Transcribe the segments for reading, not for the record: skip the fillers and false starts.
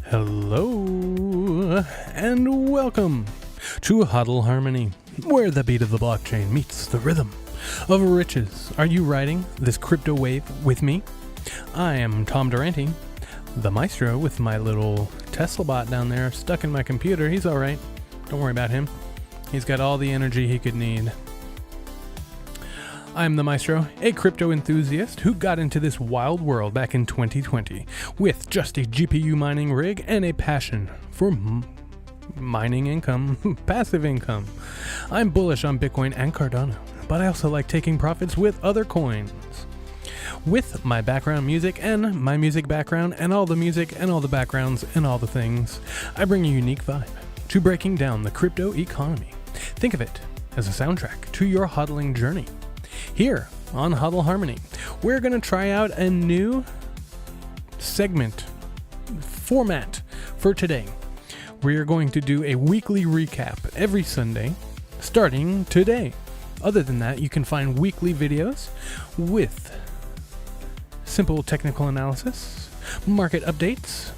Hello, and welcome to HODL Harmony, where the beat of the blockchain meets the rhythm of riches. Are you riding this crypto wave with me? I am Tom Durante, the maestro, with my little Tesla bot down there stuck in my computer. He's alright. Don't worry about him. He's got all the energy he could need. I'm the maestro, a crypto enthusiast who got into this wild world back in 2020 with just a GPU mining rig and a passion for mining income, passive income. I'm bullish on Bitcoin and Cardano, but I also like taking profits with other coins. With my background music and my music background and all the music and all the backgrounds and all the things, I bring a unique vibe to breaking down the crypto economy. Think of it as a soundtrack to your hodling journey. Here on HODL Harmony, we're going to try out a new segment format for today. We're going to do a weekly recap every Sunday, starting today. Other than that, you can find weekly videos with simple technical analysis, market updates,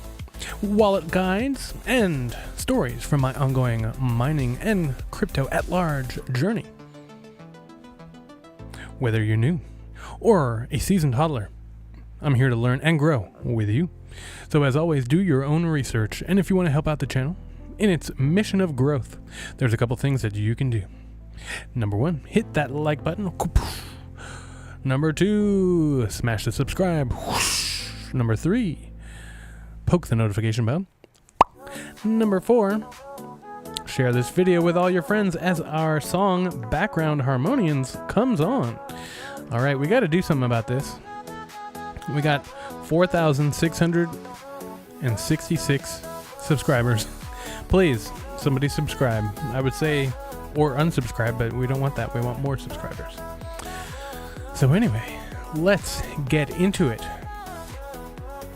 wallet guides, and stories from my ongoing mining and crypto at large journey. Whether you're new or a seasoned hodler, I'm here to learn and grow with you. So as always, do your own research. And if you want to help out the channel in its mission of growth, there's a couple things that you can do. Number 1, hit that like button. Number 2, smash the subscribe. Number 3, poke the notification bell. Number 4, share this video with all your friends as our song Background Harmonians comes on. All right, we got to do something about this. We got 4,666 subscribers. Please, somebody subscribe. I would say, or unsubscribe, but we don't want that. We want more subscribers. So anyway, let's get into it.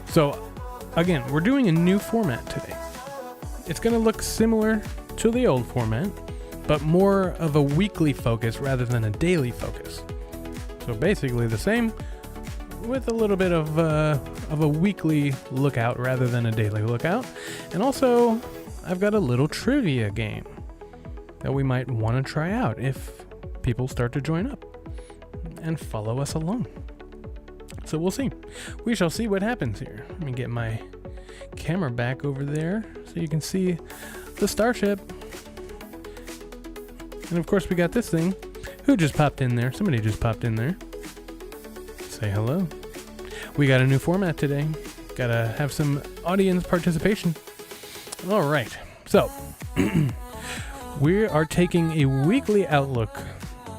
So again, we're doing a new format today. It's going to look similar to the old format, but more of a weekly focus rather than a daily focus. So basically the same, with a little bit of a weekly lookout rather than a daily lookout. And also, I've got a little trivia game that we might want to try out if people start to join up and follow us along. So we'll see. We shall see what happens here. Let me get my camera back over there so you can see the starship. And of course we got this thing. Who just popped in there? Somebody just popped in there. Say hello. We got a new format today. Gotta have some audience participation. All right. So we are taking a weekly outlook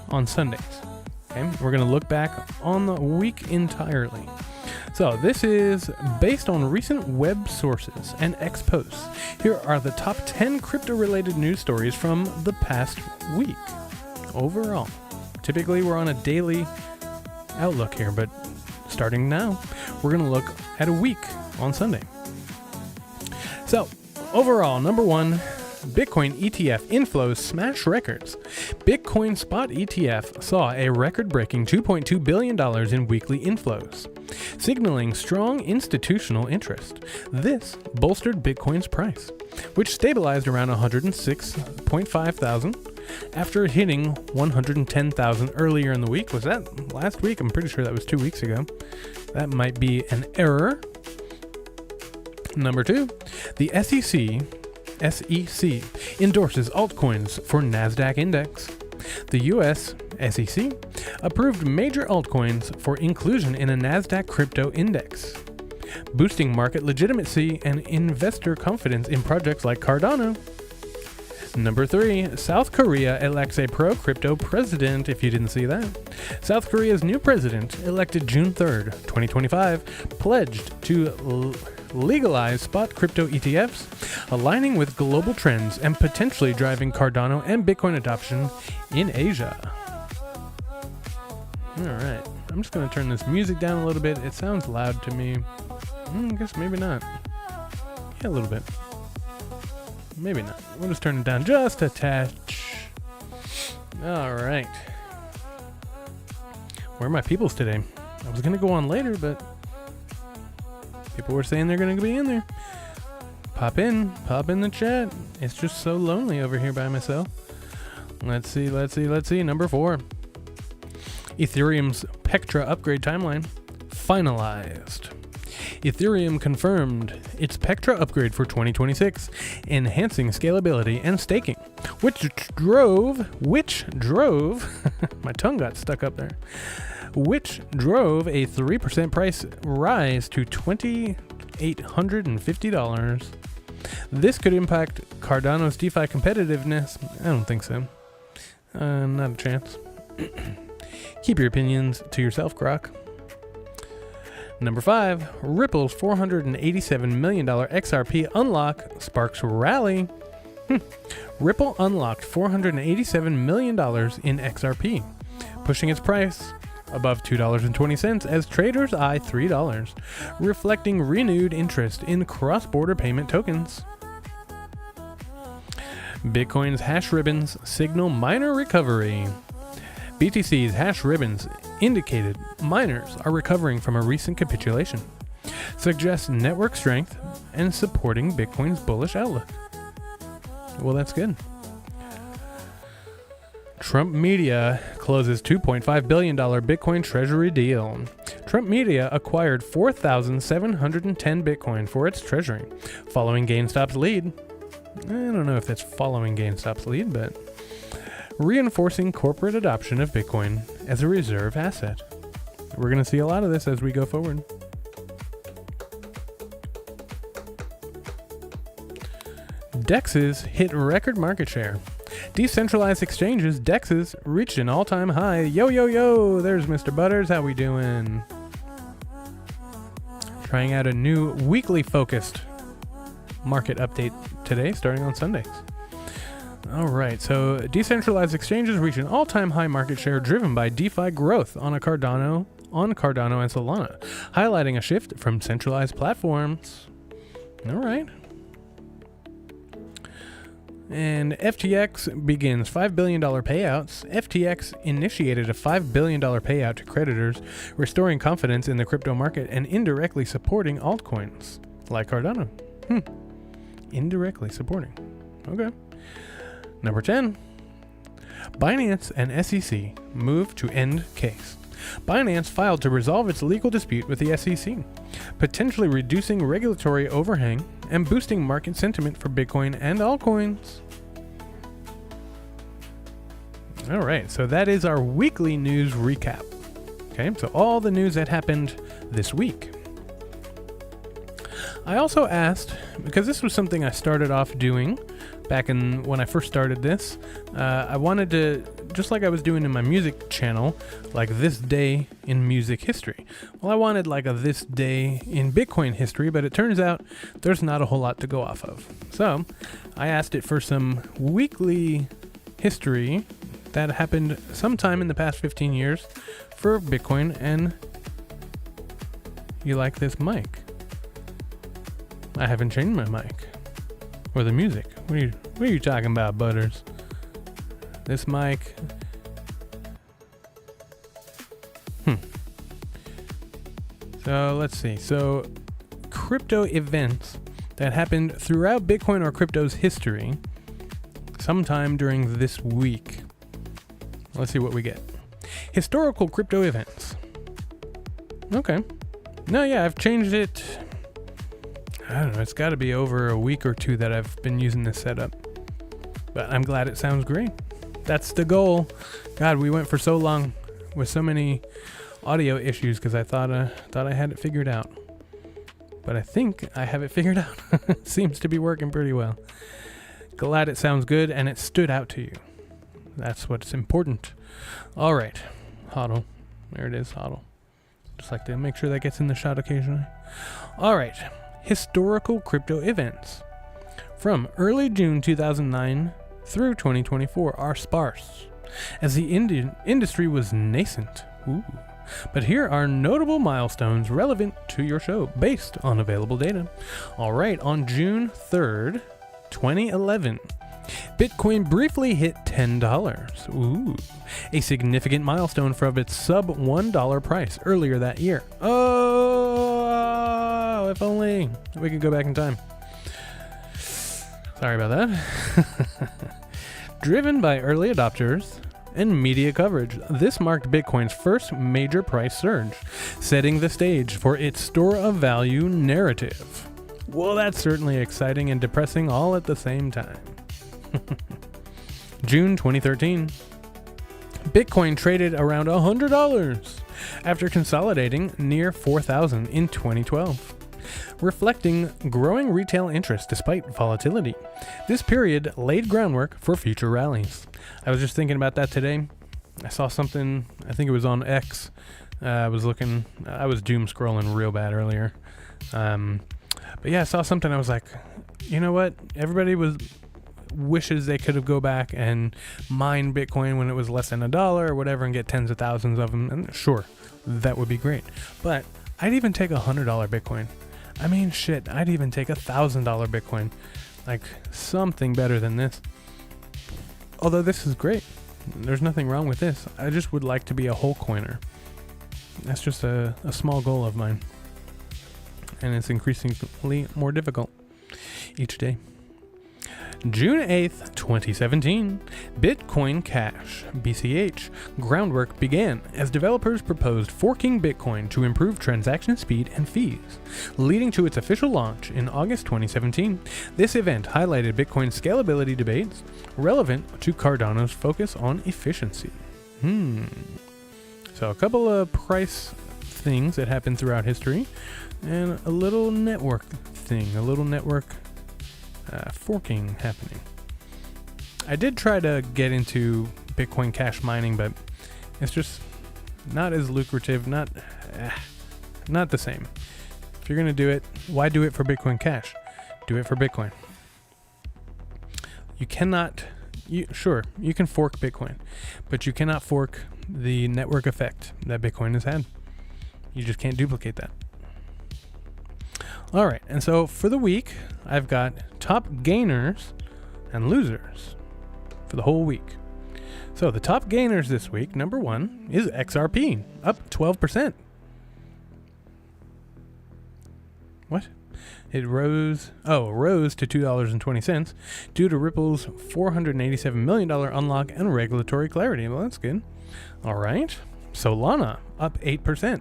on Sundays. Okay? We're gonna look back on the week entirely. So this is based on recent web sources and X posts. Here are the top 10 crypto-related news stories from the past week. Overall, typically we're on a daily outlook here, but starting now, we're going to look at a week on Sunday. So overall, number 1, Bitcoin ETF inflows smash records. Bitcoin spot ETF saw a record-breaking $2.2 billion in weekly inflows, signaling strong institutional interest. This bolstered Bitcoin's price, which stabilized around 106.5 thousand after hitting 110,000 earlier in the week. Was that last week? I'm pretty sure that was 2 weeks ago. That might be an error. Number 2, the SEC endorses altcoins for NASDAQ index. The U.S. SEC approved major altcoins for inclusion in a NASDAQ crypto index, boosting market legitimacy and investor confidence in projects like Cardano. Number 3, South Korea elects a pro-crypto president. If you didn't see that, South Korea's new president, elected June 3rd, 2025, pledged to legalize spot crypto ETFs, aligning with global trends and potentially driving Cardano and Bitcoin adoption in Asia. All right, I'm just going to turn this music down a little bit. It sounds loud to me. I guess maybe not. Yeah, a little bit. Maybe not. We'll just turn it down just a touch. All right. Where are my peoples today? I was going to go on later, but people were saying they're going to be in there. Pop in the chat. It's just so lonely over here by myself. Let's see. Number 4. Ethereum's Pectra upgrade timeline finalized. Ethereum confirmed its Pectra upgrade for 2026, enhancing scalability and staking, which drove my tongue got stuck up there, which drove a 3% price rise to $2,850. This could impact Cardano's DeFi competitiveness. I don't think so. Not a chance. Keep your opinions to yourself, Grok. Number 5, Ripple's $487 million XRP unlock sparks rally. Ripple unlocked $487 million in XRP, pushing its price above $2.20 as traders eye $3, reflecting renewed interest in cross-border payment tokens. Bitcoin's hash ribbons signal miner recovery. BTC's hash ribbons indicated miners are recovering from a recent capitulation, suggests network strength and supporting Bitcoin's bullish outlook. Well, that's good. Trump Media closes $2.5 billion Bitcoin treasury deal. Trump Media acquired 4,710 Bitcoin for its treasury, following GameStop's lead. I don't know if that's following GameStop's lead, but reinforcing corporate adoption of Bitcoin as a reserve asset. We're going to see a lot of this as we go forward. DEXs hit record market share. Decentralized exchanges, DEXs, reached an all-time high. Yo, there's Mr. Butters. How we doing? Trying out a new weekly focused market update today, starting on Sundays. All right, so decentralized exchanges reach an all-time high market share driven by DeFi growth on Cardano and Solana, highlighting a shift from centralized platforms. All right. And FTX begins $5 billion payouts. FTX initiated a $5 billion payout to creditors, restoring confidence in the crypto market and indirectly supporting altcoins like Cardano. Indirectly supporting. Okay. Number 10. Binance and SEC move to end case. Binance filed to resolve its legal dispute with the SEC, potentially reducing regulatory overhang and boosting market sentiment for Bitcoin and altcoins. All right, so that is our weekly news recap. Okay, so all the news that happened this week. I also asked, because this was something I started off doing back when I first started this, I wanted to, just like I was doing in my music channel, like this day in music history. Well, I wanted like a this day in Bitcoin history, but it turns out there's not a whole lot to go off of. So I asked it for some weekly history that happened sometime in the past 15 years for Bitcoin. And you like this mic? I haven't changed my mic. Or the music. What are you talking about, Butters? This mic. So let's see. So crypto events that happened throughout Bitcoin or crypto's history sometime during this week. Let's see what we get. Historical crypto events. Okay. No, yeah, I've changed it. I don't know, it's got to be over a week or two that I've been using this setup. But I'm glad it sounds great. That's the goal. God, we went for so long with so many audio issues because I thought I had it figured out. But I think I have it figured out. Seems to be working pretty well. Glad it sounds good and it stood out to you. That's what's important. All right, HODL. There it is, HODL. Just like to make sure that gets in the shot occasionally. All right. Historical crypto events from early June 2009 through 2024 are sparse, as the industry was nascent. But here are notable milestones relevant to your show based on available data. All right, on June 3rd, 2011, Bitcoin briefly hit $10. A significant milestone from its sub $1 price earlier that year. Oh, if only we could go back in time. Sorry about that. Driven by early adopters and media coverage, this marked Bitcoin's first major price surge, setting the stage for its store of value narrative. Well, that's certainly exciting and depressing all at the same time. June 2013. Bitcoin traded around $100 after consolidating near 4,000 in 2012, reflecting growing retail interest despite volatility. This period laid groundwork for future rallies. I was just thinking about that today. I saw something, I think it was on X. I was doom scrolling real bad earlier. But yeah, I saw something. I was like, you know what? Everybody wishes they could have go back and mine Bitcoin when it was less than $1 or whatever and get tens of thousands of them. And sure, that would be great. But I'd even take $100 Bitcoin. I mean, shit, I'd even take $1,000 Bitcoin. Like, something better than this. Although this is great. There's nothing wrong with this. I just would like to be a whole coiner. That's just a small goal of mine. And it's increasingly more difficult each day. June 8th, 2017, Bitcoin Cash, BCH, groundwork began as developers proposed forking Bitcoin to improve transaction speed and fees, leading to its official launch in August 2017. This event highlighted Bitcoin's scalability debates relevant to Cardano's focus on efficiency. So a couple of price things that happened throughout history, and a little network thing, a little network forking happening. I did try to get into Bitcoin Cash mining, but it's just not as lucrative, not the same. If you're going to do it, why do it for Bitcoin Cash? Do it for Bitcoin. You cannot, sure, you can fork Bitcoin, but you cannot fork the network effect that Bitcoin has had. You just can't duplicate that. All right, and so for the week, I've got top gainers and losers for the whole week. So the top gainers this week, number one, is XRP, up 12%. What? It rose to $2.20 due to Ripple's $487 million unlock and regulatory clarity. Well, that's good. All right. Solana, up 8%.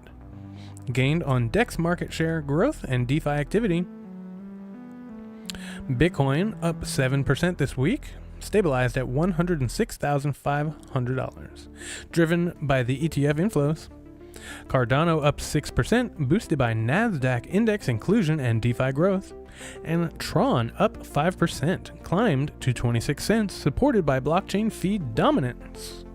Gained on DEX market share growth and DeFi activity. Bitcoin up 7% this week, stabilized at $106,500, driven by the ETF inflows. Cardano up 6%, boosted by NASDAQ index inclusion and DeFi growth. And Tron up 5%, climbed to 26 cents, supported by blockchain fee dominance.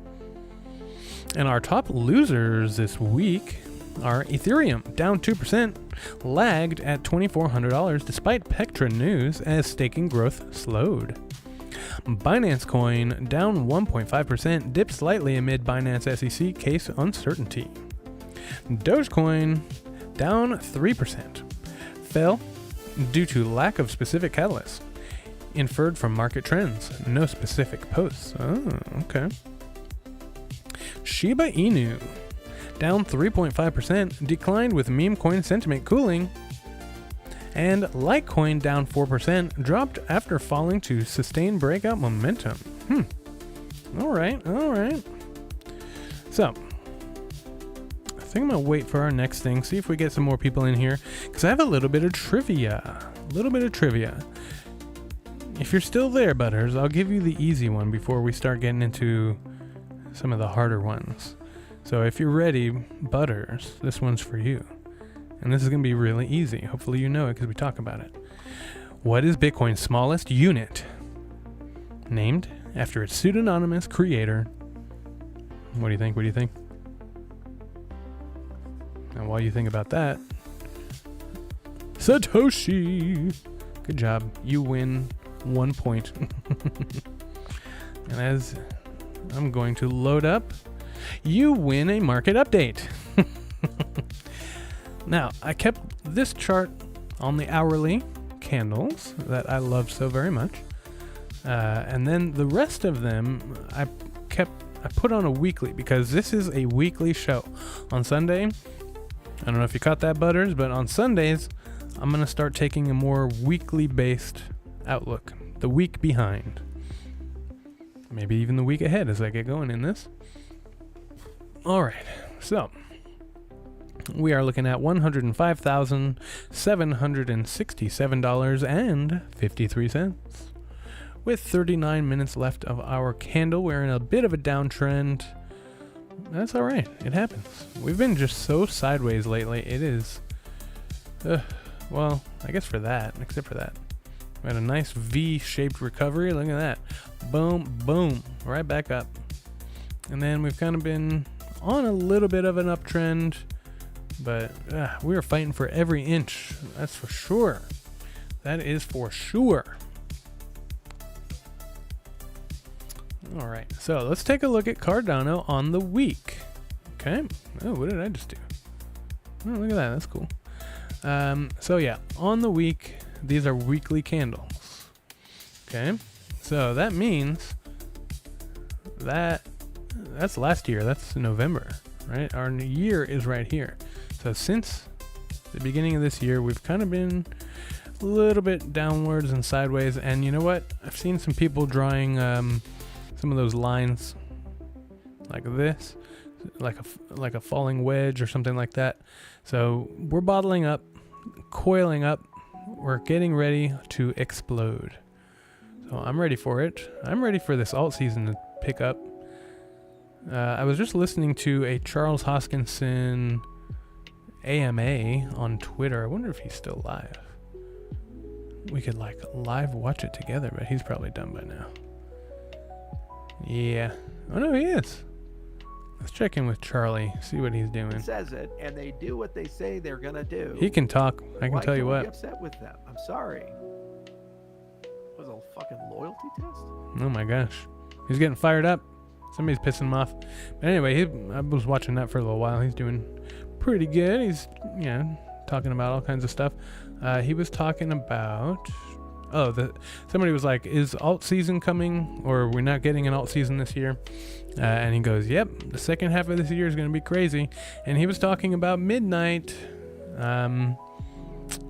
And our top losers this week are Ethereum, down 2%, lagged at $2,400 despite Petra news as staking growth slowed. Binance Coin, down 1.5%, dipped slightly amid Binance SEC case uncertainty. Dogecoin, down 3%, fell due to lack of specific catalysts, inferred from market trends, no specific posts. Oh, okay. Shiba Inu, down 3.5%, declined with meme coin sentiment cooling. And Litecoin, down 4%, dropped after falling to sustained breakout momentum. All right. So, I think I'm going to wait for our next thing, see if we get some more people in here, because I have a little bit of trivia. If you're still there, Butters, I'll give you the easy one before we start getting into some of the harder ones. So if you're ready, Butters, this one's for you. And this is going to be really easy. Hopefully you know it because we talk about it. What is Bitcoin's smallest unit? Named after its pseudonymous creator. What do you think? And while you think about that, Satoshi. Good job. You win 1 point. And as I'm going to load up, you win a market update. Now, I kept this chart on the hourly candles that I love so very much. And then the rest of them I put on a weekly because this is a weekly show. On Sunday, I don't know if you caught that, Butters, but on Sundays, I'm going to start taking a more weekly based outlook the week behind. Maybe even the week ahead as I get going in this. All right, so we are looking at $105,767.53. With 39 minutes left of our candle, we're in a bit of a downtrend. That's all right. It happens. We've been just so sideways lately. It is, well, I guess for that, except for that. We had a nice V-shaped recovery. Look at that. Boom, boom, right back up. And then we've kind of been on a little bit of an uptrend, but we are fighting for every inch. That's for sure. That is for sure. All right, so let's take a look at Cardano on the week. Okay. Oh, what did I just do? Oh, look at that. That's cool. So yeah, on the week, these are weekly candles. Okay. So that means that's last year. That's November, right? Our new year is right here. So since the beginning of this year, we've kind of been a little bit downwards and sideways. And you know what? I've seen some people drawing some of those lines like this, like a falling wedge or something like that. So we're bottling up, coiling up. We're getting ready to explode. So I'm ready for it. I'm ready for this alt season to pick up. I was just listening to a Charles Hoskinson AMA on Twitter. I wonder if he's still live. We could like live watch it together, but he's probably done by now. Yeah. Oh no, he is. Let's check in with Charlie, see what he's doing. It says it, and they do what they say they're gonna do. He can talk. I can tell you what. Why can't we be upset with them? I'm sorry. Was it a fucking loyalty test? Oh my gosh, he's getting fired up. Somebody's pissing him off. But anyway, I was watching that for a little while. He's doing pretty good. He's talking about all kinds of stuff. He was talking about. Somebody was like, is alt season coming, or we're not getting an alt season this year? And he goes, yep, the second half of this year is going to be crazy. And he was talking about midnight.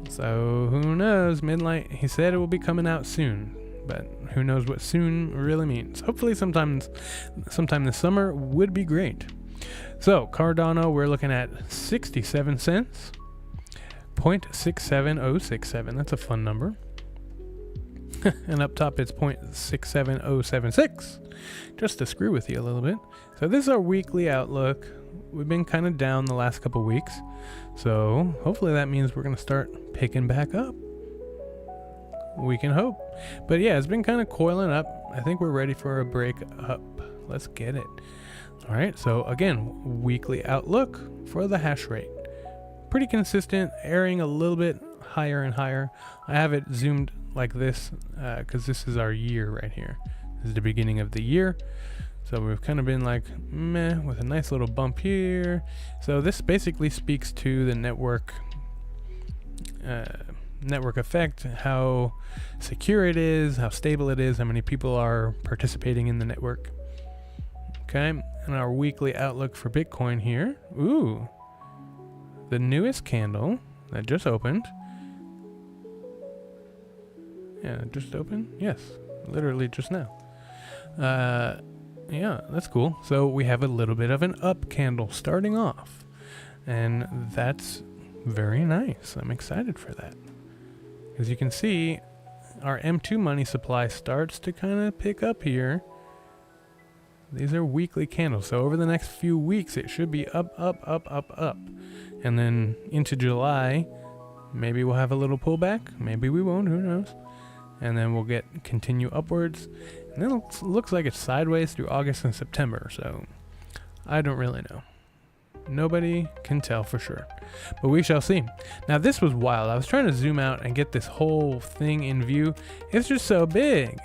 So who knows? Midnight, he said it will be coming out soon, but who knows what soon really means. Hopefully sometime this summer would be great. So Cardano, we're looking at 67 cents, 0.67067. That's a fun number. And up top it's 0.67076, just to screw with you a little bit. So this is our weekly outlook. We've been kind of down the last couple weeks, so hopefully that means we're going to start picking back up. We can hope. But yeah, it's been kind of coiling up. I think we're ready for a break up. Let's get it. All right, so again, weekly outlook for the hash rate. Pretty consistent, airing a little bit higher and higher. I have it zoomed like this because this is our year right here. This is the beginning of the year. So we've kind of been like meh with a nice little bump here. So this basically speaks to the network effect, how secure it is, how stable it is, how many people are participating in the network. Okay, and our weekly outlook for Bitcoin here. Ooh, the newest candle that just opened. Yeah, just opened? Yes, literally just now. Yeah, that's cool. So we have a little bit of an up candle starting off, and that's very nice. I'm excited for that. As you can see, our M2 money supply starts to kind of pick up here. These are weekly candles, so over the next few weeks it should be up, up, up, up, up. And then into July, maybe we'll have a little pullback, maybe we won't, who knows. And then we'll continue upwards. And then it looks like it's sideways through August and September, so I don't really know. Nobody can tell for sure, but we shall see. Now this was wild. I was trying to zoom out and get this whole thing in view. It's just so big.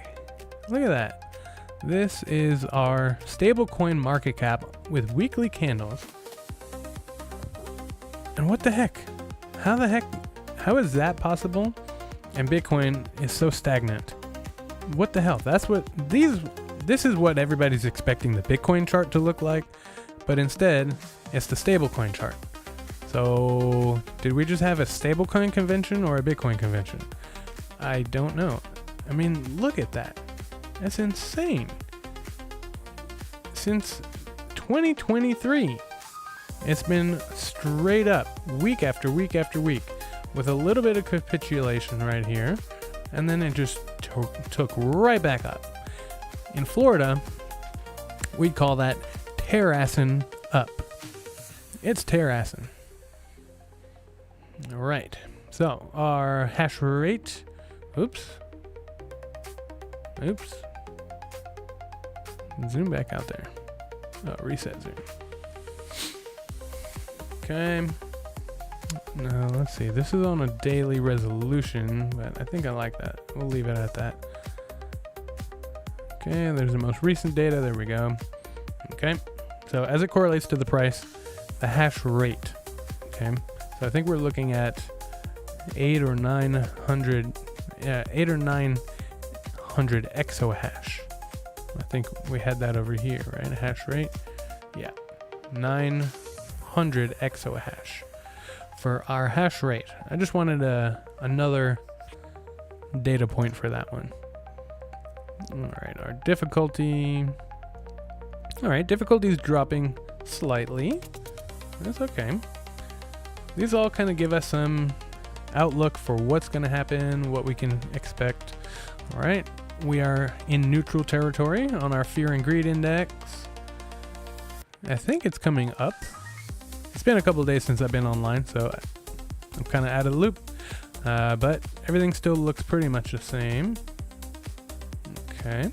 Look at that. This is our stablecoin market cap with weekly candles. And what the heck? How is that possible? And Bitcoin is so stagnant. What the hell? This is what everybody's expecting the Bitcoin chart to look like, but instead it's the stablecoin chart. So did we just have a stablecoin convention or a Bitcoin convention? I don't know. I mean, look at that. That's insane. Since 2023, it's been straight up week after week after week with a little bit of capitulation right here. And then it just took right back up. In Florida, we'd call that terrassing up. It's terrassing. All right. So our hash rate, oops. Zoom back out there. Oh, reset zoom. Okay. Now let's see. This is on a daily resolution, but I think I like that. We'll leave it at that. Okay, there's the most recent data. There we go. Okay. So as it correlates to the price, the hash rate. Okay. So I think we're looking at 800 or 900 exahash. I think we had that over here, right? A hash rate. Yeah. 900 exahash for our hash rate. I just wanted another data point for that one. All right, our difficulty. All right, difficulty is dropping slightly. That's okay. These all kind of give us some outlook for what's going to happen, what we can expect. All right, we are in neutral territory on our fear and greed index. I think it's coming up. It's been a couple of days since I've been online, so I'm kind of out of the loop. But everything still looks pretty much the same. Okay.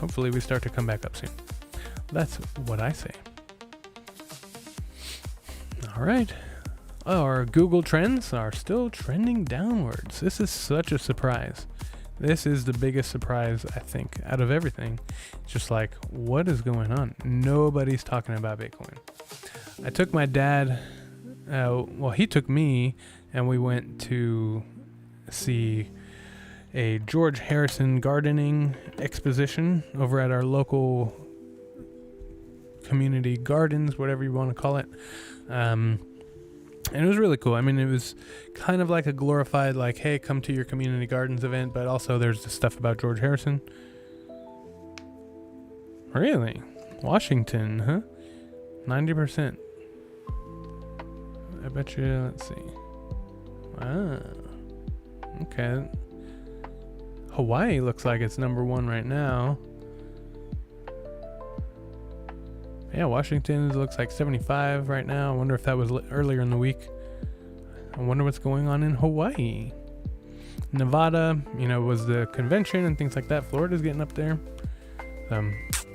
Hopefully we start to come back up soon. That's what I say. All right. Our Google trends are still trending downwards. This is such a surprise. This is the biggest surprise, I think, out of everything. It's just like, what is going on? Nobody's talking about Bitcoin. I took my dad, he took me, and we went to see a George Harrison gardening exposition over at our local community gardens, whatever you want to call it. And it was really cool. I mean, it was kind of like a glorified, like, hey, come to your community gardens event, but also there's the stuff about George Harrison. Really? Washington, huh? 90%. I bet you, let's see. Wow. Okay. Hawaii looks like it's number one right now. Yeah, Washington looks like 75 right now. I wonder if that was earlier in the week. I wonder what's going on in Hawaii. Nevada, was the convention and things like that. Florida's getting up there.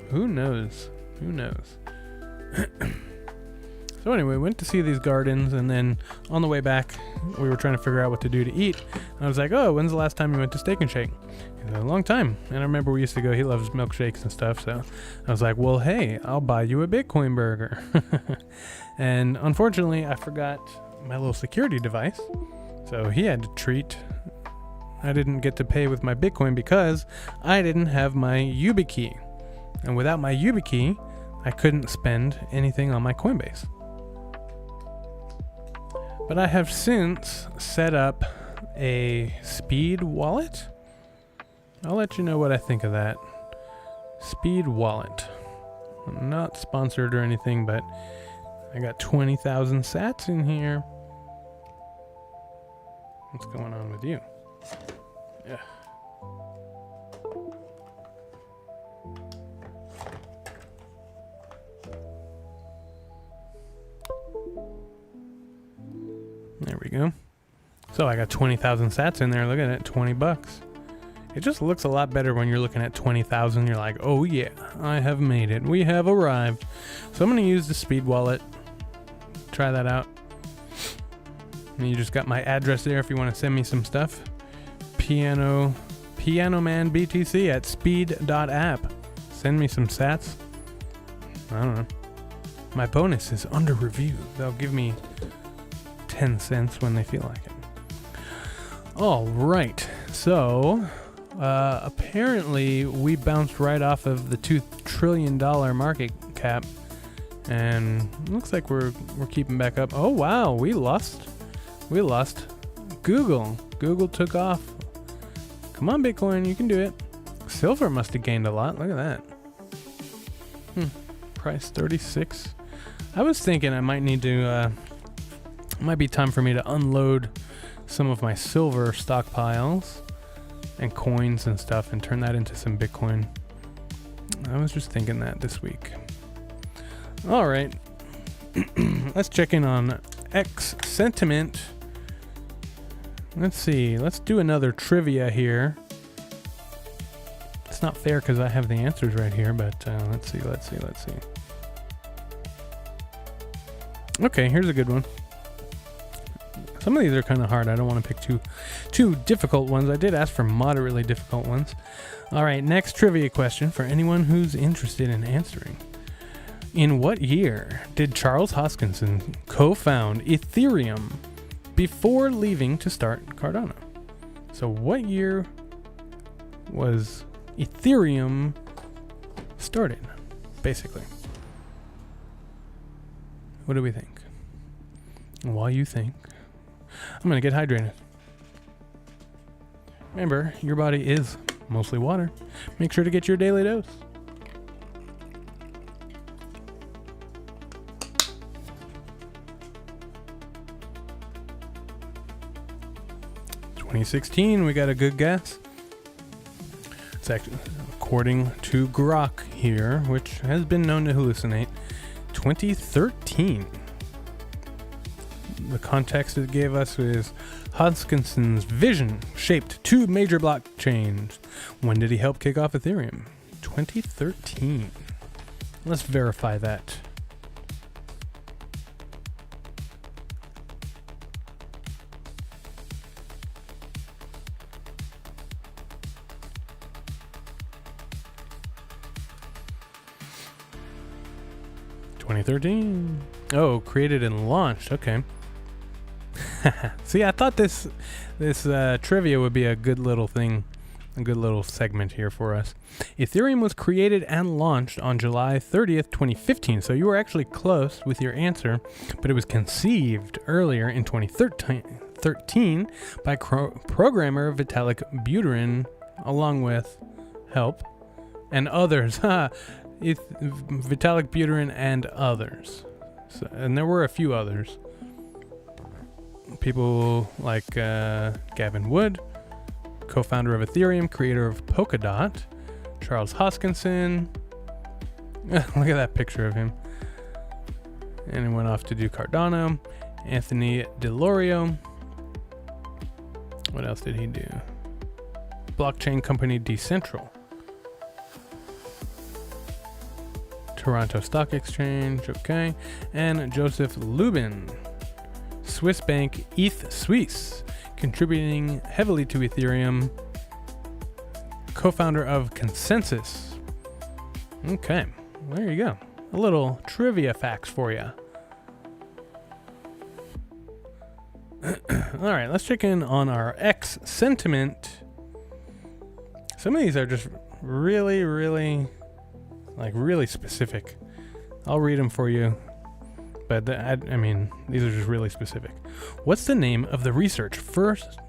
Who knows? Who knows? So anyway, went to see these gardens, and then on the way back, we were trying to figure out what to do to eat. And I was like, oh, when's the last time you went to Steak and Shake? He said, a long time. And I remember we used to go, he loves milkshakes and stuff. So I was like, well, hey, I'll buy you a Bitcoin burger. And unfortunately, I forgot my little security device. So he had to treat. I didn't get to pay with my Bitcoin because I didn't have my YubiKey. And without my YubiKey, I couldn't spend anything on my Coinbase. But I have since set up a Speed wallet. I'll let you know what I think of that. Speed wallet. I'm not sponsored or anything, but I got 20,000 sats in here. What's going on with you? Yeah. There we go. So I got 20,000 sats in there. Look at it, $20. It just looks a lot better when you're looking at 20,000. You're like, oh yeah, I have made it. We have arrived. So I'm going to use the Speed wallet. Try that out. And you just got my address there if you want to send me some stuff. Piano Man BTC at speed.app. Send me some sats. I don't know. My bonus is under review. They'll give me 10 cents when they feel like it. All right. So apparently we bounced right off of the $2 trillion market cap, and looks like we're keeping back up. Oh wow, we lost Google took off. Come on, Bitcoin, you can do it. Silver must have gained a lot. Look at that. Price 36. I was thinking I might need to, it might be time for me to unload some of my silver stockpiles and coins and stuff and turn that into some Bitcoin. I was just thinking that this week. All right. Let's check in on X sentiment. Let's see. Let's do another trivia here. It's not fair because I have the answers right here, but let's see. Okay, here's a good one. Some of these are kind of hard. I don't want to pick too difficult ones. I did ask for moderately difficult ones. All right, next trivia question for anyone who's interested in answering. In what year did Charles Hoskinson co-found Ethereum before leaving to start Cardano? So what year was Ethereum started, basically? What do we think? And while you think, I'm going to get hydrated. Remember, your body is mostly water. Make sure to get your daily dose. $2016, we got a good guess. It's actually, according to Grok here, which has been known to hallucinate, 2013. The context it gave us is Hoskinson's vision shaped two major blockchains. When did he help kick off Ethereum? 2013. Let's verify that. Oh, created and launched. Okay. See, I thought this trivia would be a good little thing, a good little segment here for us. Ethereum was created and launched on July 30th, 2015. So you were actually close with your answer, but it was conceived earlier in 2013 by programmer Vitalik Buterin, along with help and others. Vitalik Buterin and others. So, and there were a few others. People like Gavin Wood, co-founder of Ethereum, creator of Polkadot, Charles Hoskinson. Look at that picture of him. And he went off to do Cardano. Anthony DeLorio. What else did he do? Blockchain company Decentral. Toronto Stock Exchange, okay. And Joseph Lubin, Swiss bank ETH Suisse, contributing heavily to Ethereum, co-founder of Consensus. Okay, there you go. A little trivia facts for you. All right, let's check in on our X sentiment. Some of these are just really specific. I'll read them for you, but I mean, these are just really specific. What's the name of the research first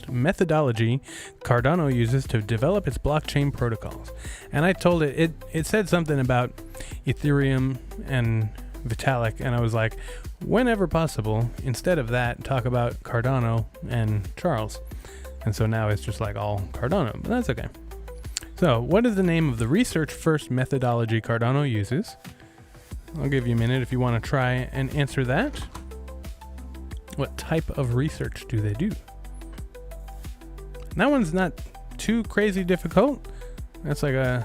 methodology Cardano uses to develop its blockchain protocols? And I told it said something about Ethereum and Vitalik, and I was like, whenever possible, instead of that, talk about Cardano and Charles. And so now it's just like all Cardano, but that's okay. So, what is the name of the research first methodology Cardano uses? I'll give you a minute if you want to try and answer that. What type of research do they do? That one's not too crazy difficult. That's like I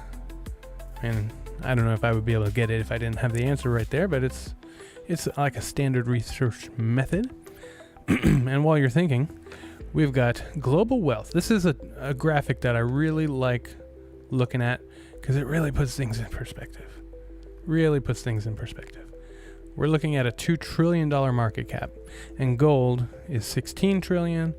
don't know if I would be able to get it if I didn't have the answer right there, but it's like a standard research method. And while you're thinking, we've got global wealth. This is a graphic that I really like looking at because it really puts things in perspective. We're looking at a $2 trillion market cap, and gold is 16 trillion.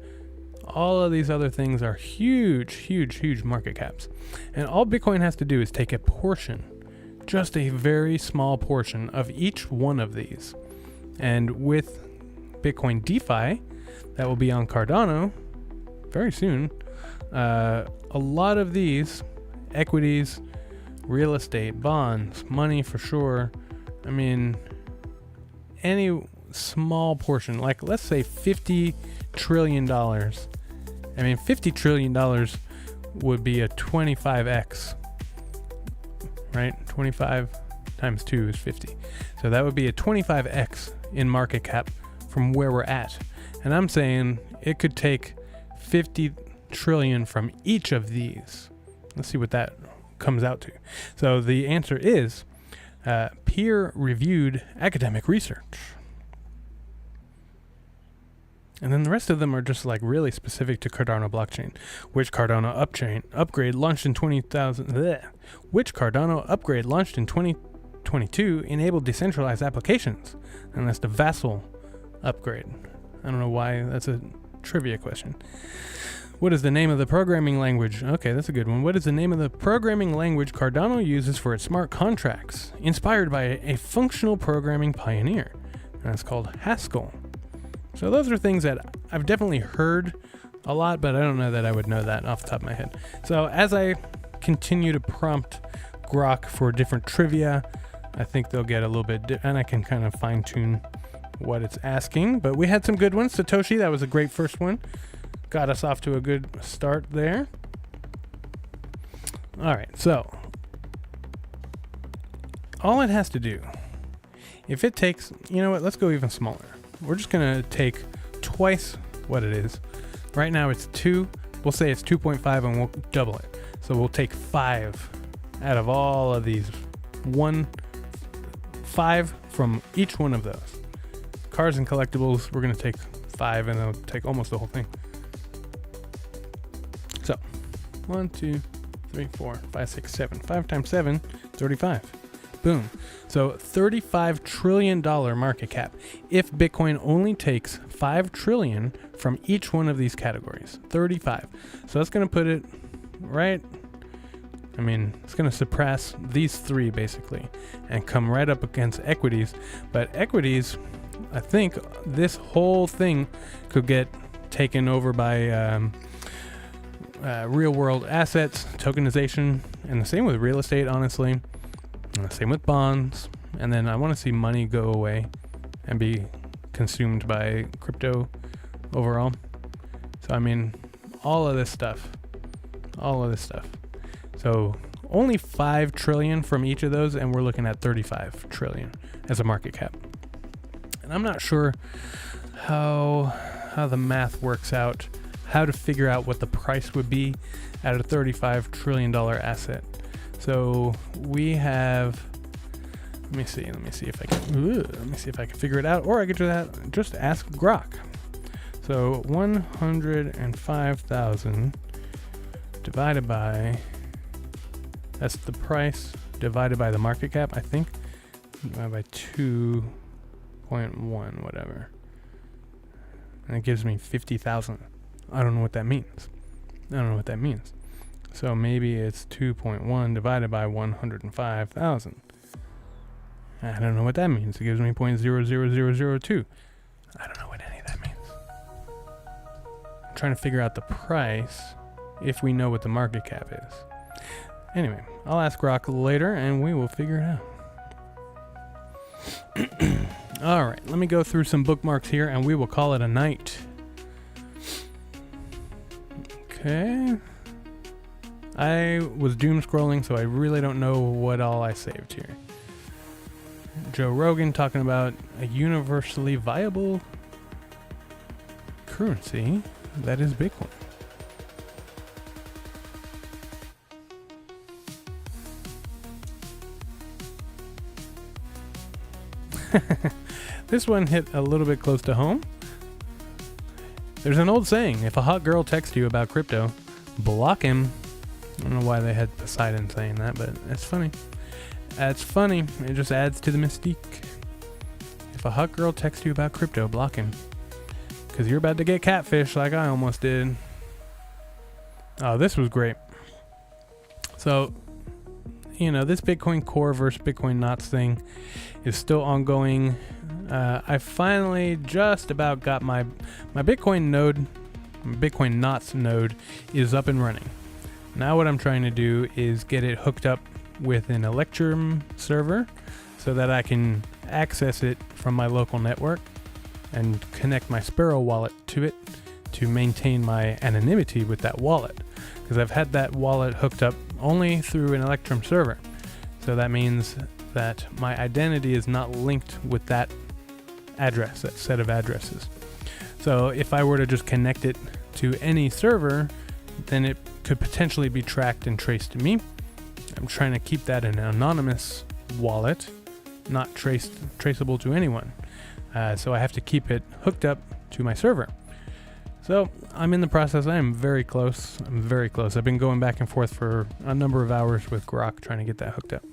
All of these other things are huge market caps. And all Bitcoin has to do is take a portion, just a very small portion of each one of these. And with Bitcoin DeFi, that will be on Cardano, very soon. A lot of these equities, real estate, bonds, money for sure. I mean, any small portion, like let's say $50 trillion. I mean, $50 trillion would be a 25x, right? 25 times 2 is 50. So that would be a 25x in market cap from where we're at. And I'm saying it could take 50 trillion from each of these. Let's see what that comes out to. So the answer is peer-reviewed academic research. And then the rest of them are just like really specific to Cardano blockchain. Which Cardano upgrade launched in 2022 enabled decentralized applications? And that's the Vassal upgrade. I don't know why that's a trivia question. What is the name of the programming language? Okay, that's a good one. What is the name of the programming language Cardano uses for its smart contracts? Inspired by a functional programming pioneer. And it's called Haskell. So those are things that I've definitely heard a lot, but I don't know that I would know that off the top of my head. So as I continue to prompt Grok for different trivia, I think they'll get a little bit, and I can kind of fine tune what it's asking. But we had some good ones. Satoshi, that was a great first one. Got us off to a good start there. All right, so all it has to do, if it takes, you know what, let's go even smaller. We're just going to take twice what it is. Right now it's 2. We'll say it's 2.5 and we'll double it. So we'll take 5 out of all of these. 5 from each one of those. Cars and collectibles, we're going to take 5 and it'll take almost the whole thing. So 1, 2, 3, 4, 5, 6, 7. 5 times 7, 35. Boom. So $35 trillion market cap if Bitcoin only takes 5 trillion from each one of these categories. 35. So that's going to put it right. I mean, it's going to surpass these 3 basically and come right up against equities. But equities, I think this whole thing could get taken over by real world assets, tokenization, and the same with real estate, honestly. Same with bonds. And then I want to see money go away and be consumed by crypto overall. So, I mean, all of this stuff. So only 5 trillion from each of those, and we're looking at 35 trillion as a market cap. And I'm not sure how the math works out, how to figure out what the price would be at a $35 trillion asset. So we have, let me see if I can figure it out, or I could just ask Grok. So 105,000 divided by, that's the price divided by the market cap, I think, divided by 2.1, whatever. And it gives me 50,000. I don't know what that means. So maybe it's 2.1 divided by 105,000. I don't know what that means. It gives me 0.00002. I don't know what any of that means. I'm trying to figure out the price if we know what the market cap is. Anyway, I'll ask Grok later and we will figure it out. All right, let me go through some bookmarks here and we will call it a night. Okay. I was doom scrolling, so I really don't know what all I saved here. Joe Rogan talking about a universally viable currency that is Bitcoin. This one hit a little bit close to home. There's an old saying, if a hot girl texts you about crypto, block him. I don't know why they had Poseidon saying that, but it's funny. It's funny. It just adds to the mystique. If a hot girl texts you about crypto, block him. Because you're about to get catfish like I almost did. Oh, this was great. So, this Bitcoin Core versus Bitcoin Knots thing is still ongoing. I finally just about got my Bitcoin node Bitcoin Knots node is up and running. Now what I'm trying to do is get it hooked up with an Electrum server so that I can access it from my local network and connect my Sparrow wallet to it to maintain my anonymity with that wallet, because I've had that wallet hooked up only through an Electrum server. So that means that my identity is not linked with that address, that set of addresses. So if I were to just connect it to any server, then it could potentially be tracked and traced to me. I'm trying to keep that an anonymous wallet, not traceable to anyone. So I have to keep it hooked up to my server. So I'm in the process. I am very close. I've been going back and forth for a number of hours with Grok trying to get that hooked up.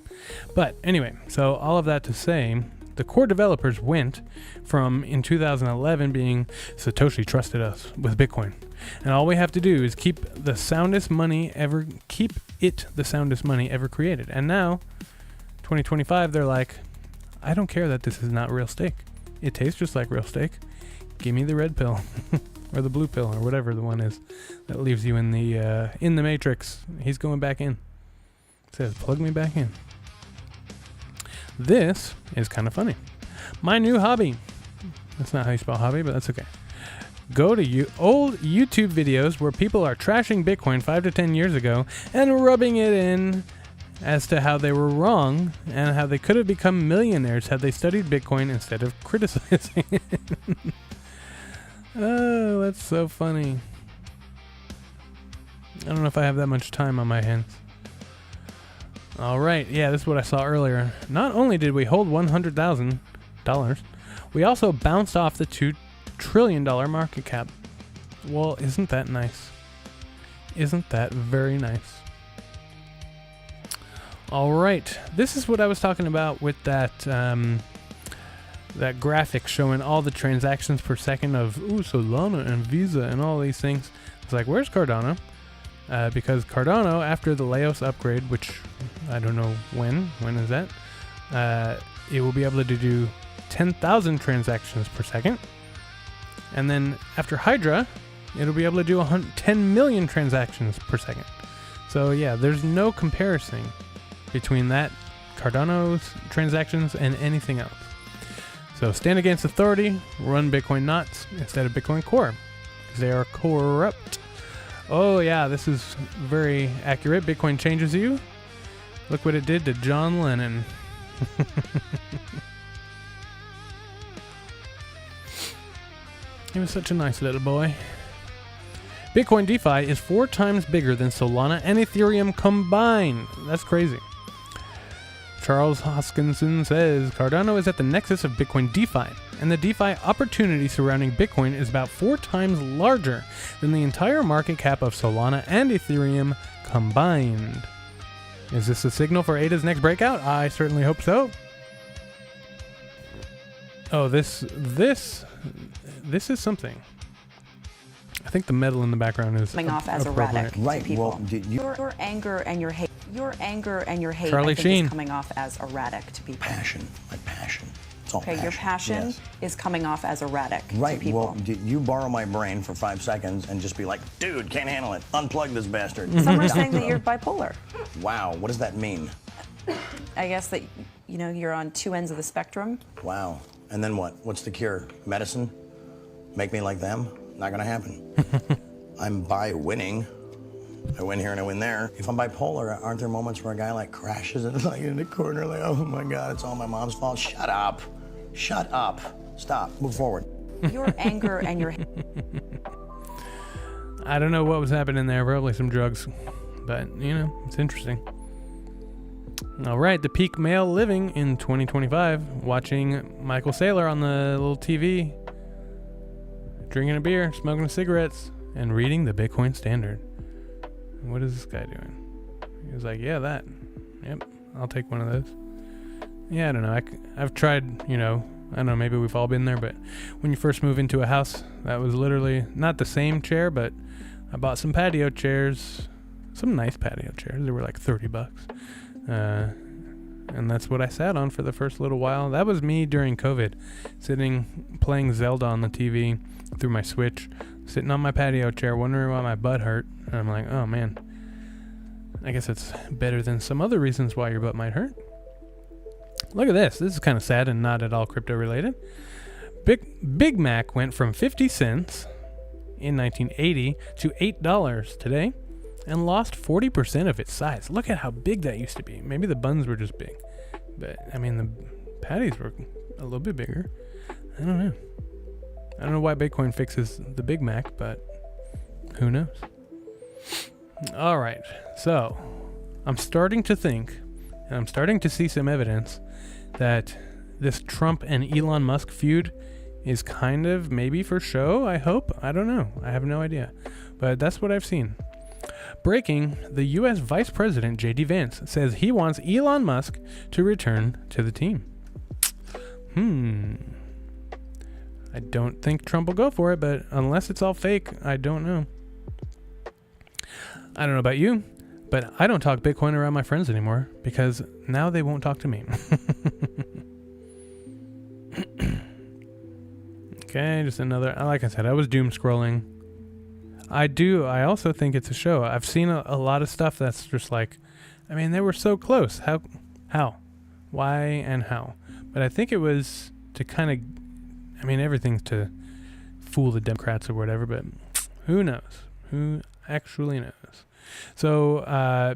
But anyway, so all of that to say, the core developers went from, in 2011, being Satoshi trusted us with Bitcoin. And all we have to do is keep it the soundest money ever created. And now, 2025, they're like, I don't care that this is not real steak. It tastes just like real steak. Give me the red pill. Or the blue pill, or whatever the one is that leaves you in the matrix. He's going back in. It says, plug me back in. This is kind of funny. My new hobby. That's not how you spell hobby, but that's okay. Go to old YouTube videos where people are trashing Bitcoin 5 to 10 years ago and rubbing it in as to how they were wrong and how they could have become millionaires had they studied Bitcoin instead of criticizing it. Oh, that's so funny. I don't know if I have that much time on my hands. Alright, yeah, this is what I saw earlier. Not only did we hold $100,000, we also bounced off the $2 trillion market cap. Well, isn't that nice? Isn't that very nice? Alright, this is what I was talking about with that graphic showing all the transactions per second of Solana and Visa and all these things. It's like, where's Cardano? Because Cardano, after the Laos upgrade, which I don't know when is that, it will be able to do 10,000 transactions per second. And then after Hydra, it'll be able to do 10 million transactions per second. So yeah, there's no comparison between that, Cardano's transactions, and anything else. So stand against authority, run Bitcoin Knots instead of Bitcoin Core, because they are corrupt. Oh yeah, this is very accurate. Bitcoin changes you. Look what it did to John Lennon. He was such a nice little boy. Bitcoin DeFi is 4 times bigger than Solana and Ethereum combined. That's crazy. Charles Hoskinson says, Cardano is at the nexus of Bitcoin DeFi, and the DeFi opportunity surrounding Bitcoin is about 4 times larger than the entire market cap of Solana and Ethereum combined. Is this a signal for ADA's next breakout? I certainly hope so. Oh, this is something. I think the metal in the background is coming off as erratic right. to people. Well, Your anger and your hate. Your anger and your hate, Charlie I think, Sheen. is coming off as erratic to people. Passion, my passion. It's all Okay, your passion yes. is coming off as erratic Right. to people. Well, you borrow my brain for 5 seconds and just be like, dude, can't handle it. Unplug this bastard. Some are saying that you're bipolar. Wow. What does that mean? I guess that you're on 2 ends of the spectrum. Wow. And then what? What's the cure? Medicine? Make me like them? Not gonna happen. I'm by winning. I win here and I win there. If I'm bipolar, aren't there moments where a guy like crashes and like in the corner, like, oh my God, it's all my mom's fault? Shut up. Shut up. Stop. Move forward. Your anger and your I don't know what was happening there. Probably some drugs. But, it's interesting. All right, the peak male living in 2025. Watching Michael Saylor on the little TV. Drinking a beer, smoking cigarettes, and reading the Bitcoin Standard. What is this guy doing? He was like, yeah, that. Yep, I'll take one of those. Yeah, I don't know. I've tried, I don't know, maybe we've all been there, but when you first move into a house, that was literally not the same chair, but I bought some patio chairs, some nice patio chairs. They were like $30. And that's what I sat on for the first little while. That was me during COVID, sitting, playing Zelda on the TV through my Switch, sitting on my patio chair wondering why my butt hurt. And I'm like, oh man, I guess it's better than some other reasons why your butt might hurt. Look at this. This is kind of sad and not at all crypto related. Big Mac went from 50 cents in 1980 to $8 today and lost 40% of its size. Look at how big that used to be. Maybe the buns were just big, but I mean the patties were a little bit bigger. I don't know. I don't know why Bitcoin fixes the Big Mac, but who knows? All right, so I'm starting to think, and I'm starting to see some evidence that this Trump and Elon Musk feud is kind of maybe for show, I hope. I don't know. I have no idea. But that's what I've seen. Breaking, the U.S. Vice President, J.D. Vance, says he wants Elon Musk to return to the team. I don't think Trump will go for it, but unless it's all fake, I don't know. I don't know about you, but I don't talk Bitcoin around my friends anymore because now they won't talk to me. Okay, just another, like I said, I was doom scrolling. I also think it's a show. I've seen a lot of stuff that's just like, I mean, they were so close. How? Why and how? But I think it was to kind of, I mean, everything's to fool the Democrats or whatever, but who knows? Who actually knows? So,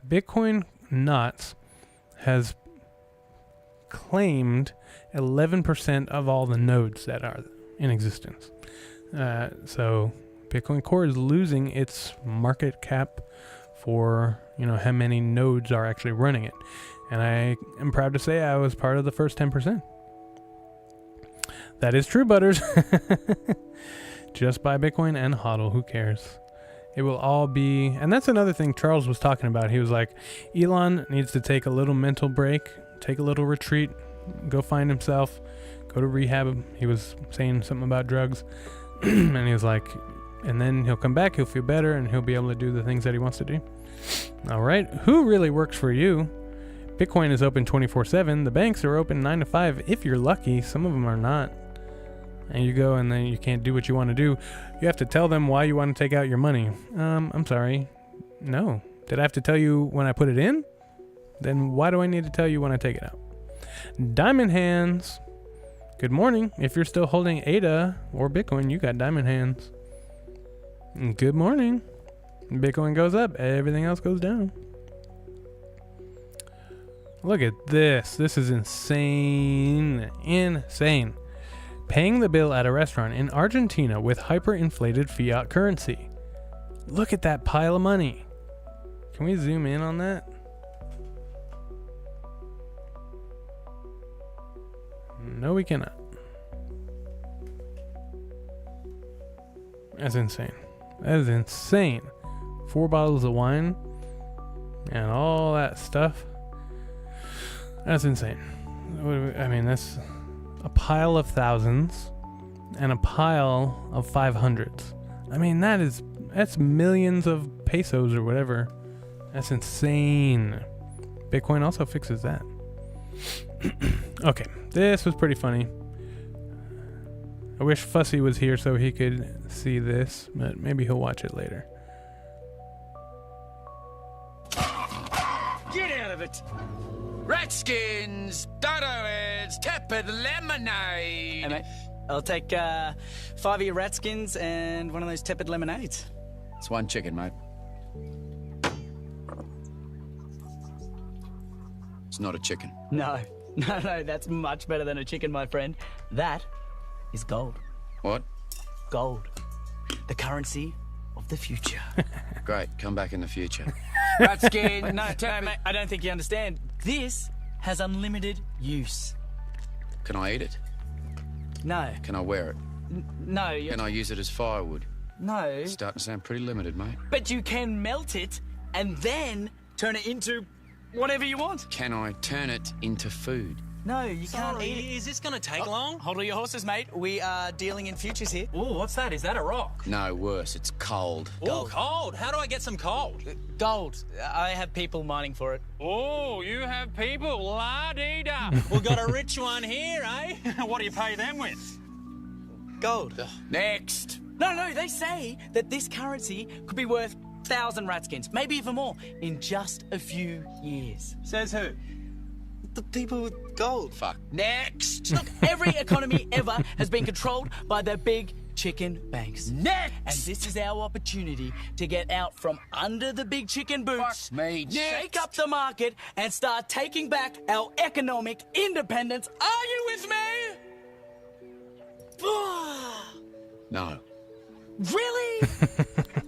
Bitcoin Nuts has claimed 11% of all the nodes that are in existence. So Bitcoin Core is losing its market cap for, how many nodes are actually running it. And I am proud to say I was part of the first 10%. That is true, Butters. Just buy Bitcoin and HODL. Who cares? It will all be... And that's another thing Charles was talking about. He was like, Elon needs to take a little mental break, take a little retreat, go find himself, go to rehab. He was saying something about drugs. And he was like, and then he'll come back, he'll feel better, and he'll be able to do the things that he wants to do. All right. Who really works for you? Bitcoin is open 24/7. The banks are open 9 to 5 if you're lucky. Some of them are not. And you go and then you can't do what you want to do. You have to tell them why you want to take out your money. I'm sorry. No. Did I have to tell you when I put it in? Then why do I need to tell you when I take it out? Diamond Hands. Good morning. If you're still holding ADA or Bitcoin, you got diamond hands. Good morning. Bitcoin goes up, everything else goes down. Look at this. This is insane. Insane. Paying the bill at a restaurant in Argentina with hyperinflated fiat currency. Look at that pile of money. Can we zoom in on that? No, we cannot. That's insane. That is insane. 4 bottles of wine and all that stuff. That's insane. I mean, that's a pile of thousands and a pile of 500s. I mean, that's millions of pesos or whatever. That's insane. Bitcoin also fixes that. Okay, this was pretty funny. I wish Fussy was here so he could see this, but maybe he'll watch it later. Get out of it! Ratskins, dodo heads, tepid lemonade. Hey, mate. I'll take 5 of your ratskins and one of those tepid lemonades. It's 1 chicken, mate. It's not a chicken. No, that's much better than a chicken, my friend. That is gold. What? Gold. The currency of the future. Great, come back in the future. Ratskins, no, mate, I don't think you understand. This has unlimited use. Can I eat it? No. Can I wear it? No. Can I use it as firewood? No. It's starting to sound pretty limited, mate. But you can melt it and then turn it into whatever you want. Can I turn it into food? No, you can't eat it. Is this gonna take long? Hold on your horses, mate. We are dealing in futures here. Oh, what's that? Is that a rock? No, worse, it's cold. Oh, cold. How do I get some cold? Gold. I have people mining for it. Oh, you have people. La-dee-da. We got a rich one here, eh? What do you pay them with? gold. Next. No, they say that this currency could be worth 1,000 ratskins, maybe even more, in just a few years. Says who? The people with gold. Fuck. Next. Look, every economy ever has been controlled by the big chicken banks. Next. And this is our opportunity to get out from under the big chicken boots, Fuck me. shake up the market, and start taking back our economic independence. Are you with me? No. Really?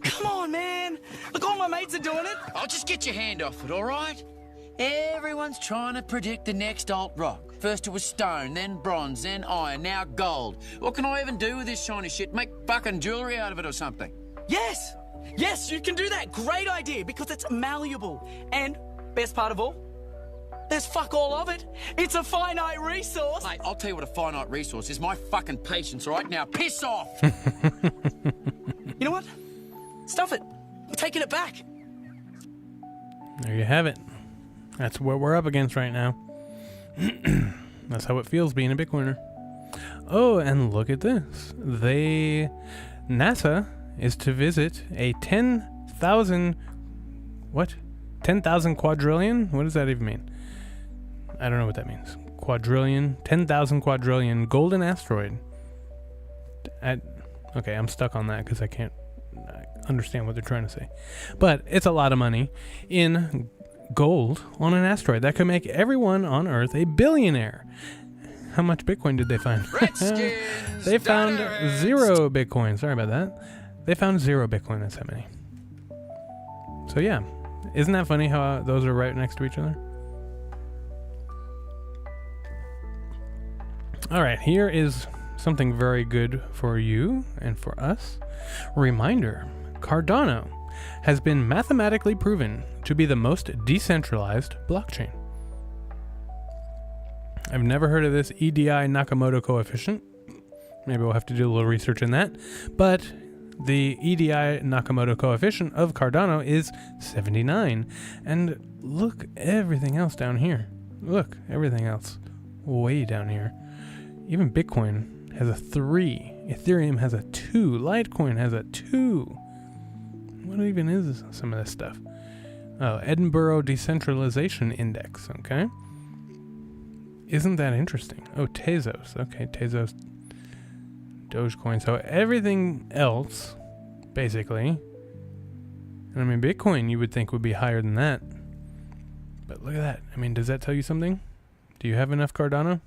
Come on, man. Look, all my mates are doing it. I'll just get your hand off it, all right? Everyone's trying to predict the next alt rock. First it was stone, then bronze, then iron, now gold. What can I even do with this shiny shit? Make fucking jewelry out of it or something? Yes, you can do that. Great idea, because it's malleable. And, best part of all, there's fuck all of it. It's a finite resource. Mate, I'll tell you what a finite resource is. My fucking patience, all right? Now piss off! You know what? Stuff it. I'm taking it back. There you have it. That's what we're up against right now. That's how it feels being a Bitcoiner. Oh, and look at this. NASA is to visit a 10,000... What? 10,000 quadrillion? What does that even mean? I don't know what that means. Quadrillion. 10,000 quadrillion golden asteroid. Okay, I'm stuck on that because I can't understand what they're trying to say. But it's a lot of money in gold on an asteroid. That could make everyone on Earth a billionaire. How much Bitcoin did they find? Redskins! They found Dotterheads. 0 Bitcoin. Sorry about that. They found 0 Bitcoin. That's how many. So yeah. Isn't that funny how those are right next to each other? Alright, here is something very good for you and for us. Reminder, Cardano has been mathematically proven to be the most decentralized blockchain. I've never heard of this EDI Nakamoto coefficient. Maybe we'll have to do a little research in that. But the EDI Nakamoto coefficient of Cardano is 79. And look, everything else down here. Look, everything else way down here. Even Bitcoin has a 3. Ethereum has a 2. Litecoin has a 2. What even is some of this stuff? Oh, Edinburgh Decentralization Index, okay. Isn't that interesting? Oh, Tezos. Okay, Tezos. Dogecoin. So everything else, basically. And I mean, Bitcoin you would think would be higher than that. But look at that. I mean, does that tell you something? Do you have enough Cardano?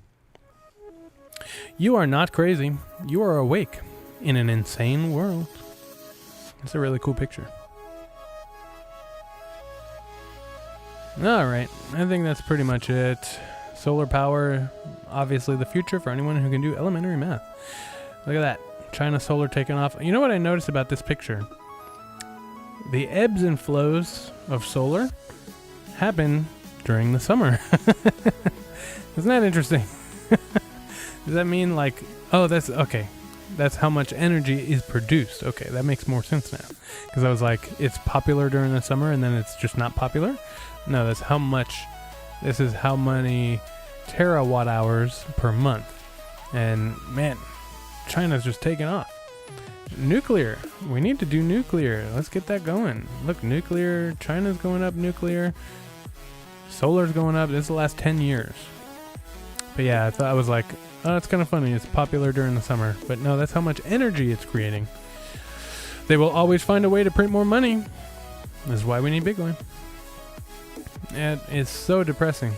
You are not crazy. You are awake in an insane world. It's a really cool picture. Alright, I think that's pretty much it. Solar power, obviously the future for anyone who can do elementary math. Look at that. China solar taking off. You know what I noticed about this picture? The ebbs and flows of solar happen during the summer. Isn't that interesting? Does that mean like, oh, that's okay. That's how much energy is produced. Okay, that makes more sense now. Because I was like, it's popular during the summer and then it's just not popular. No, that's how much. This is how many terawatt hours per month. And man, China's just taking off. Nuclear. We need to do nuclear. Let's get that going. Look, nuclear. China's going up nuclear. Solar's going up. This is the last 10 years. But yeah, I was like, oh, it's kind of funny. It's popular during the summer. But no, that's how much energy it's creating. They will always find a way to print more money. This is why we need Bitcoin. And it's so depressing.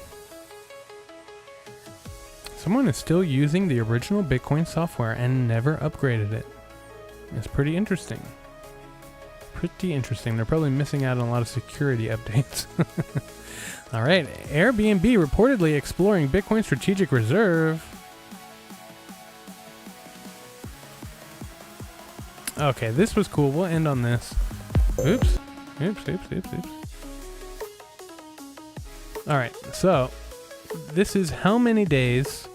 Someone is still using the original Bitcoin software and never upgraded it. It's pretty interesting. Pretty interesting. They're probably missing out on a lot of security updates. All right. Airbnb reportedly exploring Bitcoin strategic reserve. Okay, this was cool. We'll end on this. Oops. All right. So this is how many days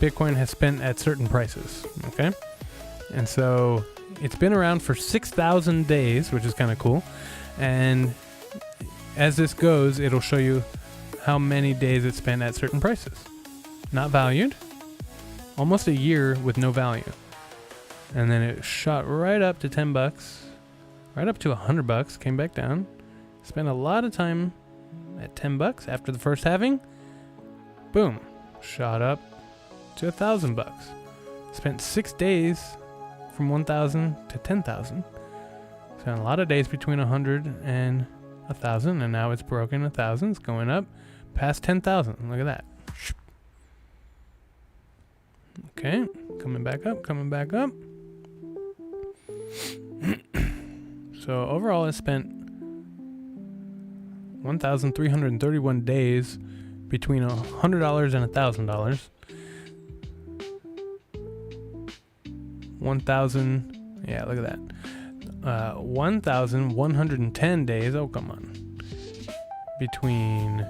Bitcoin has spent at certain prices. Okay. And so it's been around for 6,000 days, which is kind of cool. And as this goes, it'll show you how many days it's spent at certain prices. Not valued. Almost a year with no value. and then it shot right up to $10, right up to $100, came back down. Spent a lot of time at $10 after the first halving. Boom, shot up to $1,000. Spent 6 days from 1,000 to 10,000. Spent a lot of days between 100 and 1,000, and now it's broken 1,000. It's going up past 10,000. Look at that. Okay, coming back up, coming back up. So overall, I spent 1,331 days between $100 and $1,000. 1,000, yeah, look at that. 1,110 days, oh come on, between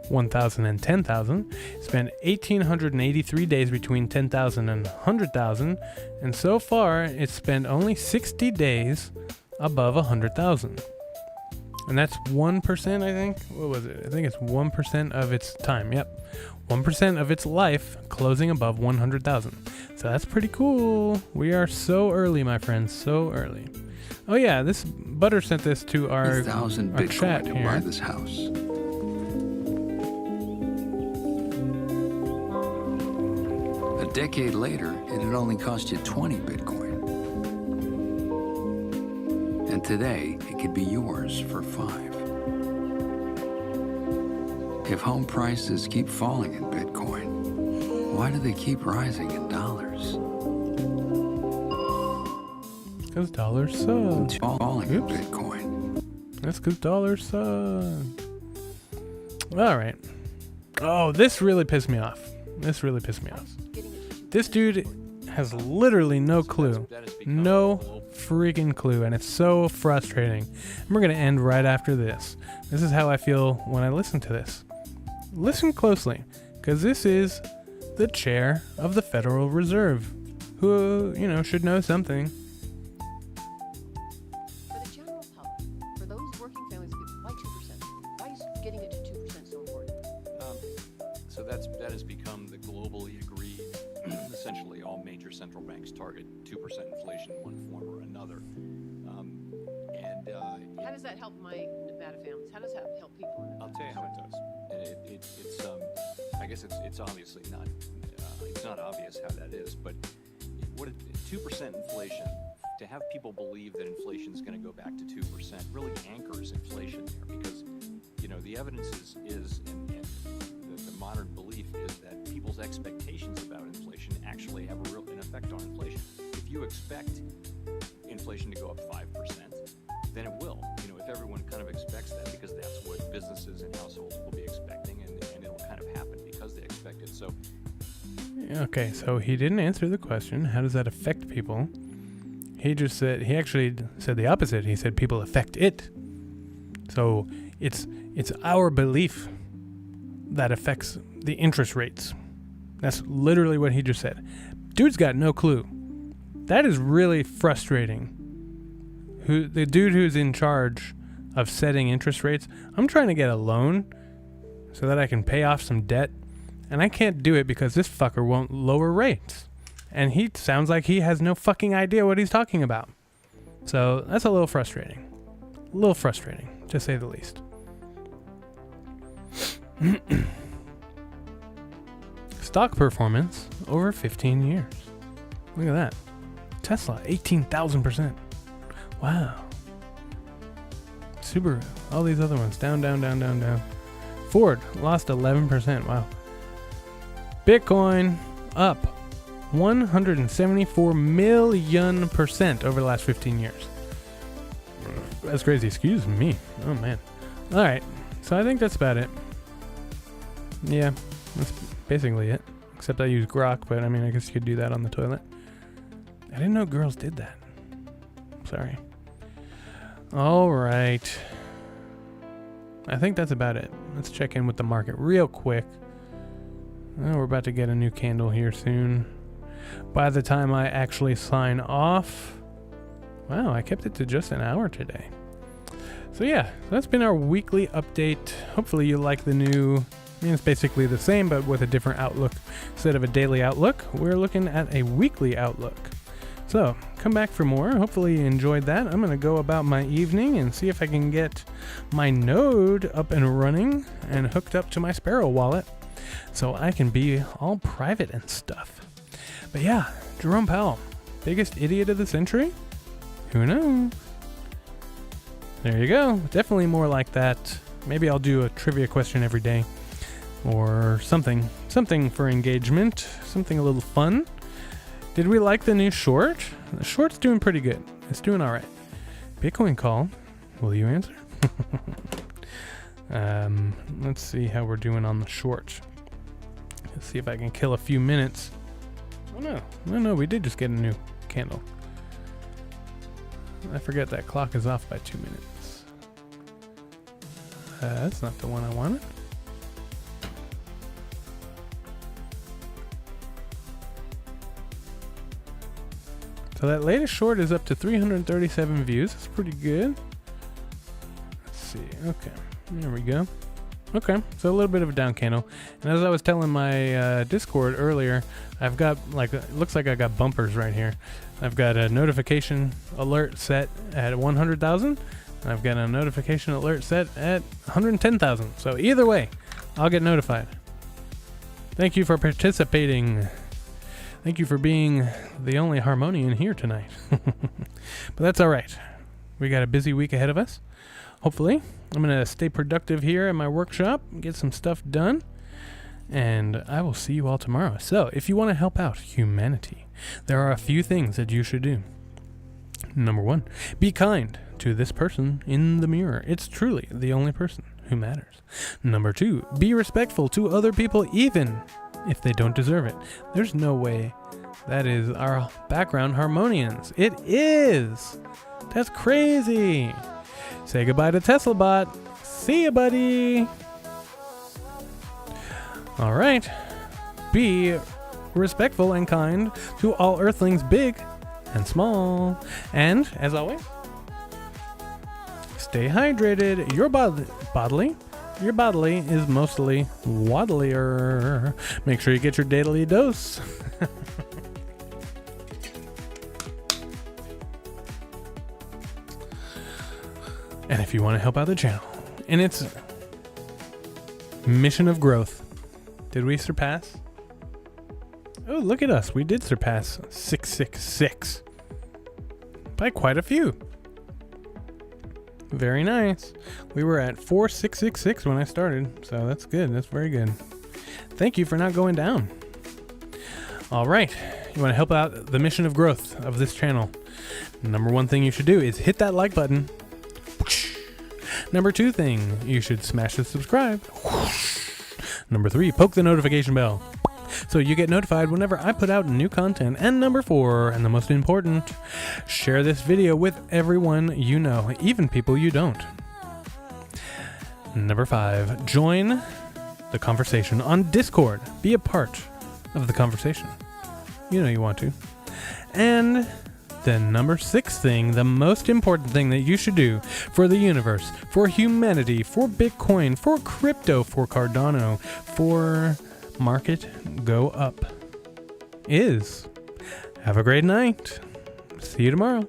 1,000 and 10,000. Spent 1,883 days between 10,000 and 100,000, and so far it's spent only 60 days above 100,000. And that's 1%, I think. What was it? I think it's 1% of its time. Yep. 1% of its life closing above 100,000. So that's pretty cool. We are so early, my friends. So early. Oh yeah, this Butter sent this to our 1,000 our Bitcoin chat to here. buy this house. A decade later, it had only cost you 20 Bitcoin. And today, it could be yours for 5. If home prices keep falling in Bitcoin, why do they keep rising in dollars? Because dollars suck. Falling in Oops. Bitcoin. That's because dollars suck. All right. Oh, this really pissed me off. This really pissed me off. This dude has literally no clue. No freaking clue. And it's so frustrating. And we're going to end right after this. This is how I feel when I listen to this. Listen closely, because this is the chair of the Federal Reserve, who, you know, should know something. For the general public, for those working families, why 2%? Why is getting it to 2% so important? So that has become the globally agreed. Essentially, all major central banks target 2% inflation in one form or another. How does that help my Nevada families? How does that help people in Nevada? I'll tell you how it does. It's I guess it's obviously not. It's not obvious how that is, but 2% inflation, to have people believe that inflation is going to go back to 2% really anchors inflation there, because the evidence is and the modern belief is that people's expectations about inflation actually have an effect on inflation. If you expect inflation to go up 5%, then it will. If everyone kind of expects that, because that's what businesses and households will be expecting, and it'll kind of happen because they expect it. So, Okay, so he didn't answer the question. How does that affect people? He actually said the opposite. He said people affect it. So it's our belief that affects the interest rates. That's literally what he just said. Dude's got no clue. That is really frustrating. The dude who's in charge of setting interest rates, I'm trying to get a loan so that I can pay off some debt, and I can't do it because this fucker won't lower rates. And he sounds like he has no fucking idea what he's talking about. So that's a little frustrating. A little frustrating, to say the least. Stock performance over 15 years. Look at that. Tesla, 18,000%. Wow. Subaru, all these other ones, down. Ford, lost 11%. Wow. Bitcoin, up 174 million% over the last 15 years. That's crazy. Excuse me. Oh, man. All right. So I think that's about it. Yeah, that's basically it. Except I use Grok, but I mean, I guess you could do that on the toilet. I didn't know girls did that. Sorry. All right. I think that's about it. Let's check in with the market real quick. Oh, we're about to get a new candle here soon. By the time I actually sign off... Wow, I kept it to just an hour today. So yeah, that's been our weekly update. Hopefully you like the new I mean, it's basically the same, but with a different outlook. Instead of a daily outlook, we're looking at a weekly outlook. So, come back for more. Hopefully you enjoyed that. I'm going to go about my evening and see if I can get my node up and running and hooked up to my Sparrow wallet so I can be all private and stuff. But yeah, Jerome Powell, biggest idiot of the century? Who knows? There you go. Definitely more like that. Maybe I'll do a trivia question every day or something. Something for engagement. Something a little fun. Did we like the new short? The short's doing pretty good. It's doing all right. Bitcoin call. Will you answer? Let's see how we're doing on the short. Let's see if I can kill a few minutes. Oh no, we did just get a new candle. I forget that clock is off by 2 minutes. That's not the one I wanted. So that latest short is up to 337 views. That's pretty good. Let's see. Okay. There we go. Okay. So a little bit of a down candle. And as I was telling my Discord earlier, I've got it looks like I got bumpers right here. I've got a notification alert set at 100,000. I've got a notification alert set at 110,000. So either way, I'll get notified. Thank you for participating. Thank you for being the only Harmonian here tonight. But that's all right. We got a busy week ahead of us. Hopefully, I'm going to stay productive here at my workshop, get some stuff done, and I will see you all tomorrow. So, if you want to help out humanity, there are a few things that you should do. Number 1, be kind to this person in the mirror. It's truly the only person who matters. Number 2, be respectful to other people even if they don't deserve it. There's no way that is our background Harmonians. It is. That's crazy. Say goodbye to TeslaBot. See ya, buddy. All right. Be respectful and kind to all earthlings, big and small. And, as always, stay hydrated. Your bodily is mostly HODLer. Make sure you get your daily dose. And if you want to help out the channel in its mission of growth, did we surpass? Oh, look at us. We did surpass 666 by quite a few. Very nice. We were at 4666 when I started, so that's good. That's very good. Thank you for not going down. All right. You want to help out the mission of growth of this channel. Number 1 thing you should do is hit that like button. Number 2 thing, you should smash the subscribe. Number 3, poke the notification bell so you get notified whenever I put out new content. And number 4, and the most important, share this video with everyone you know, even people you don't. Number 5, join the conversation on Discord. Be a part of the conversation. You know you want to. And the number 6 thing, the most important thing that you should do for the universe, for humanity, for Bitcoin, for crypto, for Cardano, for market go up is have a great night. See you tomorrow.